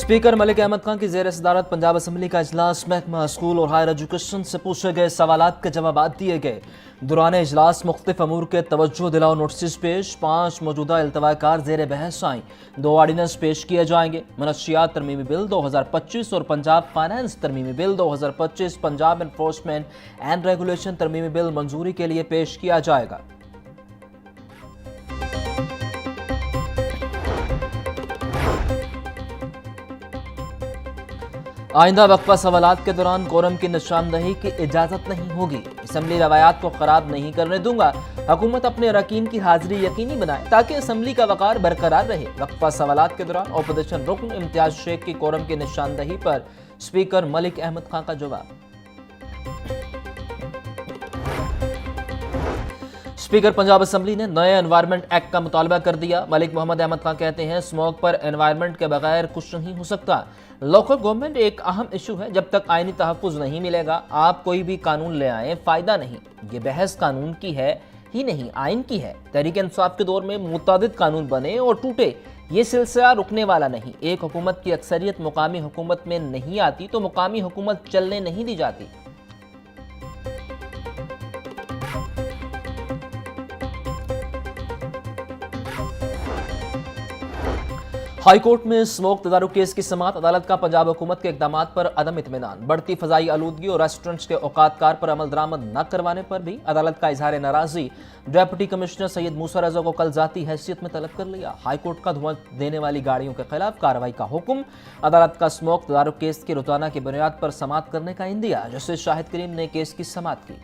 Speaker Malik Ahmad Khan की ज़ेर सदारत पंजाब असम्बली का इजलास महकमा स्कूल और हायर एजुकेशन से पूछे गए सवालात के जवाब दिए गए। दौरान इजलास मुख्तलिफ अमूर के तवज्जो दिलाओ नोटिस पेश, 5 मौजूदा इल्तवाकार ज़ेर बहस आईं, 2 ऑर्डिनेंस पेश किए जाएंगे। मनशियात तरमीमी बिल 2025 और पंजाब फाइनेंस तरमीमी bill 2025, Punjab enforcement and regulation तरमीमी बिल मंजूरी के लिए पेश किया जाएगा। आइंदा वक्फा सवालात के दौरान कोरम की निशानदही की इजाजत नहीं होगी। असम्बली रवायात को खराब नहीं करने दूंगा। हुकूमत अपने अरकान की हाजिरी यकीनी बनाए ताकि असम्बली का वकार बरकरार रहे। वक्फा सवालात के दौरान ऑपोजिशन रुकन इम्तियाज शेख की कोरम की निशानदही पर स्पीकर मलिक अहमद खान का जवाब। स्पीकर पंजाब असम्बली ने नए एनवायरनमेंट एक्ट का मुतालबा कर दिया। मलिक मोहम्मद अहमद खान कहते हैं स्मोक पर एनवायरनमेंट के बगैर कुछ नहीं हो सकता। लोकल गवर्नमेंट एक अहम इशू है, जब तक आईनी तहफ़्फ़ुज़ नहीं मिलेगा आप कोई भी कानून ले आए फ़ायदा नहीं। ये बहस कानून की है ही नहीं, आइन की है। तहरीक इंसाफ के दौर में मुतअद्दिद कानून बने और टूटे, ये सिलसिला रुकने वाला नहीं। एक हुकूमत की अक्सरियत मुकामी हुकूमत में नहीं आती तो मुकामी हुकूमत चलने नहीं दी जाती। हाई कोर्ट में स्मोक तदारुक केस की समाअत। अदालत का पंजाब हुकूमत के इकदामात पर अदम इत्मीनान। बढ़ती फजाई आलूदगी और रेस्टोरेंट्स के औकातकार पर अमल दरामद न करवाने पर भी अदालत का इजहार नाराजगी। डेप्यूटी कमिश्नर सैयद मूसा रजा को कल जाती हैसियत में तलब कर लिया। हाई कोर्ट का धुआं देने वाली गाड़ियों के खिलाफ कार्रवाई का हुक्म। अदालत का स्मोक तदारुक केस की रोजाना की बुनियाद पर समाअत करने का इंदिया। जस्टिस शाहिद करीम ने केस की समाअत की।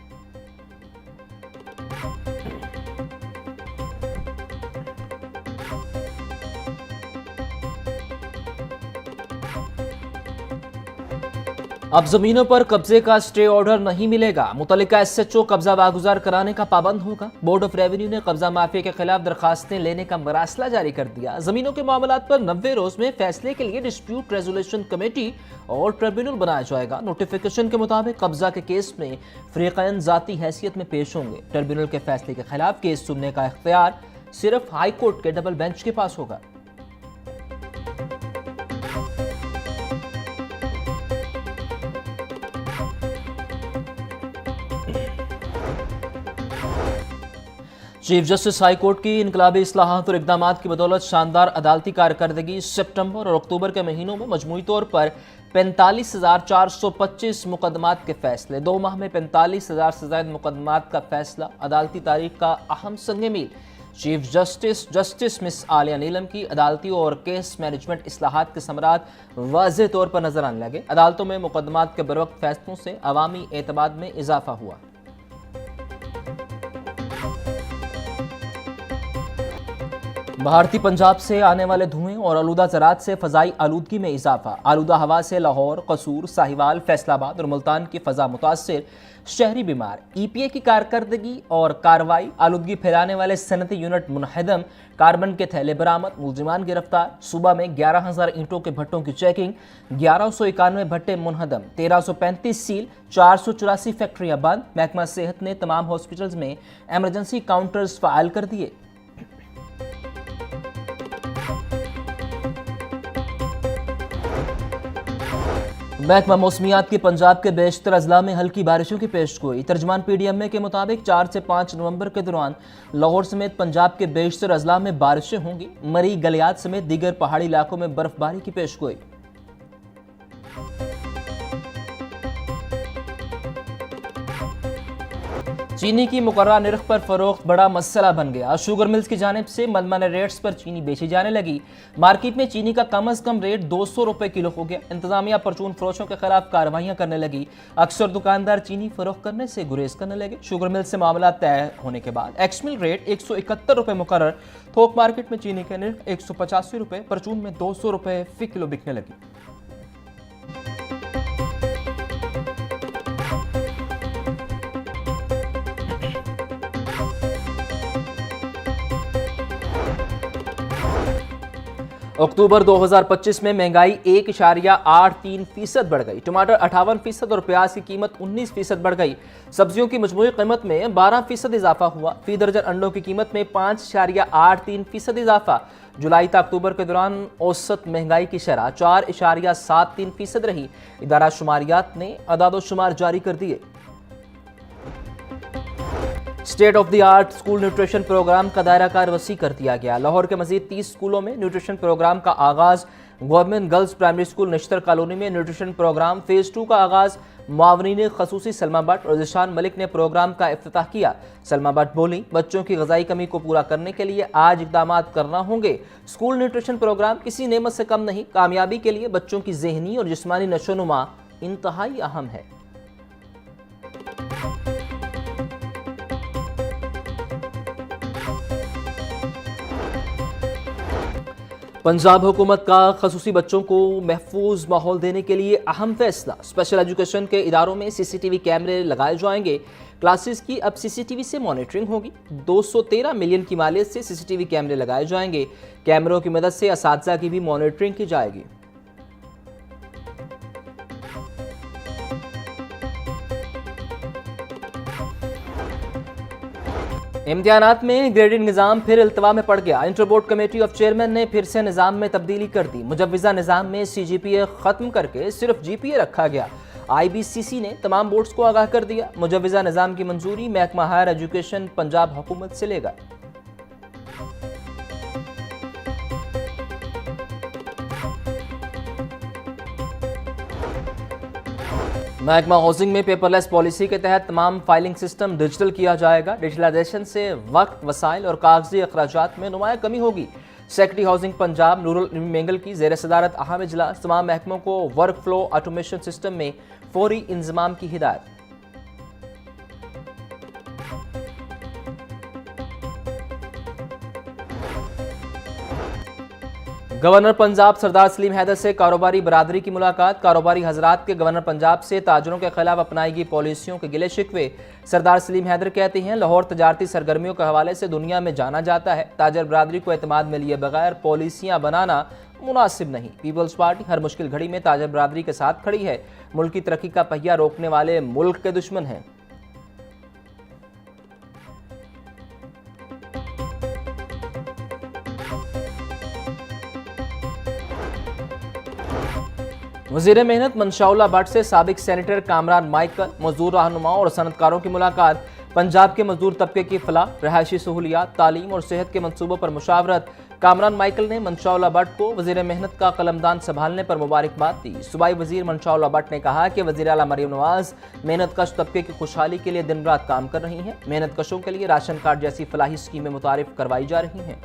अब जमीनों पर कब्जे का स्टे ऑर्डर नहीं मिलेगा। मुतल्लिका एसएचओ कब्जा वागुजार कराने का पाबंद होगा। बोर्ड ऑफ रेवेन्यू ने कब्जा माफिया के खिलाफ दरखास्तें लेने का मरासला जारी कर दिया। जमीनों के मामलात पर 90 रोज में फैसले के लिए डिस्प्यूट रेजोल्यूशन कमेटी और ट्रिब्यूनल बनाया जाएगा। नोटिफिकेशन के मुताबिक कब्जा के केस में फरीकैन जाती हैसियत में पेश होंगे। ट्रिब्यूनल के फैसले के खिलाफ केस सुनने का इख्तियार सिर्फ हाई कोर्ट के डबल बेंच के पास होगा। चीफ जस्टिस हाई कोर्ट की इनकलाबी इस्लाहात और इक़दामात की बदौलत शानदार अदालती कारकर्दगी सितंबर और अक्टूबर के महीनों में मजमूई तौर पर 45,425 मुकदमात के फैसले। 2 माह में 45,000 से ज़ायद मुकदमात का फैसला। अदालती तारीख का अहम संग मील। चीफ जस्टिस मिस आलिया नीलम की अदालती और केस मैनेजमेंट इस्लाहात के समरात वाज़ेह तौर पर नजर आने लगे। अदालतों में मुकदमात के बरवक्त फैसलों से अवामी एतमाद में इजाफा हुआ। भारतीय पंजाब से आने वाले धुएं और आलूदा ज़रात से फ़ज़ाई आलूदगी में इजाफा। आलूदा हवा से लाहौर, कसूर, साहिवाल, फैसलाबाद और मुल्तान की फ़ज़ा मुतासिर, शहरी बीमार। ईपीए की कारकर्दगी और कार्रवाई। आलूदगी फैलाने वाले सनती यूनिट मुनहदम। कार्बन के थैले बरामद, मुलजिमान गिरफ्तार। सूबा में 11,000 ईंटों के भट्टों की चेकिंग। 1191 भट्टे मुनहदम, 1335 सील, 484 फैक्ट्रियाँ बंद। महकमा सेहत ने तमाम हॉस्पिटल्स में एमरजेंसी काउंटर्स फ़ाइल कर दिए। महकमा मौसमियात की पंजाब के बेशतर अजला में हल्की बारिशों की पेशगोई। तर्जमान पीडीएमए के मुताबिक 4 से 5 नवंबर के दौरान लाहौर समेत पंजाब के बेशतर अजला में बारिशें होंगी। मरी, गलियात समेत दीगर पहाड़ी इलाकों में बर्फबारी की पेशगोई। चीनी की मुकर्रर निर्ख पर फरोख्त बड़ा मसला बन गया। शुगर मिल्स की जानिब से मनमाने रेट्स पर चीनी बेची जाने लगी। मार्केट में चीनी का कम अज कम रेट 200 रुपए किलो हो गया। इंतजामिया परचून फरोशों के खिलाफ कार्रवाइयां करने लगी। अक्सर दुकानदार चीनी फरोख्त करने से गुरेज करने लगे। शुगर मिल से मामला तय होने के बाद एक्समिल रेट 171 रुपए मुकर्रर। थोक मार्केट में चीनी का निर्ख 185 रुपए, परचून में 200 रुपए फी किलो बिकने लगी। अक्टूबर 2025 में महंगाई 1.83% बढ़ गई। टमाटर 58% और प्याज की कीमत 19% बढ़ गई। सब्जियों की मजमूई कीमत में 12% इजाफा हुआ। फी दर्जन अंडों की कीमत में 5.83% इजाफा। जुलाई से अक्टूबर के दौरान औसत महंगाई की शरह 4.73% रही। इदारा शुमारियात ने अदाद-ओ-शुमार जारी कर दिए। State of the art school nutrition programme का दायरा कार वसी कर दिया गया। लाहौर के मजीद 30 स्कूलों में न्यूट्रिशन प्रोग्राम का आगाज। Government girls primary school नश्तर colony में न्यूट्रिशन प्रोग्राम फेज 2 का आगाज। मुआवरीन खसूसी सलमा भट्ट और जिशान मलिक ने प्रोग्राम का इफ्तिताह किया। सलमा भट्ट बोली, बच्चों की ग़िज़ाई कमी को पूरा करने के लिए आज इक़दाम करना होंगे। स्कूल न्यूट्रिशन प्रोग्राम किसी नेमत से कम नहीं। कामयाबी के लिए बच्चों की ज़हनी और जिस्मानी नशोनुमा इंतहाई अहम है। पंजाब हुकूमत का खसूसी बच्चों को महफूज माहौल देने के लिए अहम फैसला। स्पेशल एजुकेशन के इदारों में CCTV कैमरे लगाए जाएंगे। क्लासेस की अब CCTV से मॉनिटरिंग होगी। 213 मिलियन की मालियत से CCTV कैमरे लगाए जाएंगे। कैमरों की मदद से असातिज़ा की भी मॉनिटरिंग की जाएगी। इम्तिहानात में ग्रेडिंग निज़ाम फिर इल्तवा में पड़ गया। Inter board committee of chairman ने फिर से निज़ाम में तब्दीली कर दी। मुजव्विज़ा निज़ाम में CGPA ख़त्म करके सिर्फ GPA रखा गया। IBCC ने तमाम बोर्ड्स को आगाह कर दिया। मुजव्विज़ा निज़ाम की मंजूरी महकमा हायर एजुकेशन पंजाब हुकूमत से लेगा। महकमा हाउसिंग में पेपरलेस पॉलिसी के तहत तमाम फाइलिंग सिस्टम डिजिटल किया जाएगा। डिजिटलाइजेशन से वक्त, वसाइल और कागजी अखराजात में नुमाया कमी होगी। सेक्रेटरी हाउसिंग पंजाब नूरुल मेंगल की ज़ेर सदारत अहम इजलास। तमाम महकमों को वर्क फ्लो ऑटोमेशन सिस्टम में फौरी इंजमाम की हिदायत। गवर्नर पंजाब सरदार सलीम हैदर से कारोबारी बरादरी की मुलाकात। कारोबारी हजरात के गवर्नर पंजाब से ताजरों के खिलाफ अपनाई गई पॉलिसियों के गिले शिकवे। सरदार सलीम हैदर कहते हैं, लाहौर तजारती सरगर्मियों के हवाले से दुनिया में जाना जाता है। ताजर बरादरी को एतमाद में लिए बगैर पॉलिसियां बनाना मुनासिब नहीं। पीपल्स पार्टी हर मुश्किल घड़ी में ताजर बरादरी के साथ खड़ी है। मुल्क की तरक्की का पहिया रोकने वाले मुल्क के दुश्मन हैं। वज़ीर मेहनत मंशाउल्लाह भट्ट से साबिक सेनेटर कामरान माइकल, मजदूर रहनुमाओं और सनतकारों की मुलाकात। पंजाब के मजदूर तबके की फलाह, रहायशी सहूलियात, तालीम और सेहत के मनसूबों पर मुशावरत। कामरान माइकल ने मंशाउल्लाह भट्ट को वज़ीर मेहनत का कलमदान संभालने पर मुबारकबाद दी। सूबाई वज़ीर मंशाउल्लाह भट्ट ने कहा कि वज़ीर आला मरियम नवाज मेहनत कश तबके की खुशहाली के लिए दिन रात काम कर रही हैं। मेहनत कशों के लिए राशन कार्ड जैसी फलाही स्कीमें मुतारिफ करवाई जा रही हैं।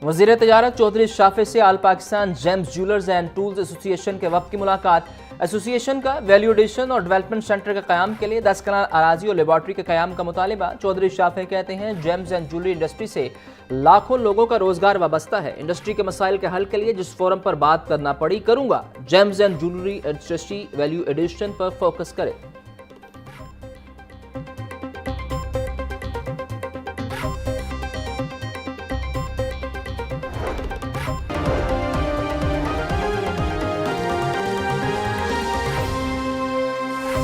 वज़ीर तजारत चौधरी शाफे से all Pakistan gems jewellers and tools association के वफ़द की मुलाकात। एसोसिएशन का वैल्यू एडिशन और डेवलपमेंट सेंटर के क़याम के लिए 10 कनाल अराजी और लेबॉर्ट्री के क़याम का मुतालिबा। चौधरी शाफे कहते हैं, जेम्स एंड ज्वेलरी इंडस्ट्री से लाखों लोगों का रोजगार वाबस्ता है। इंडस्ट्री के मसाइल के हल के लिए जिस फोरम पर बात करना पड़ी करूंगा। Gems and jewellery industry value addition पर फोकस करें।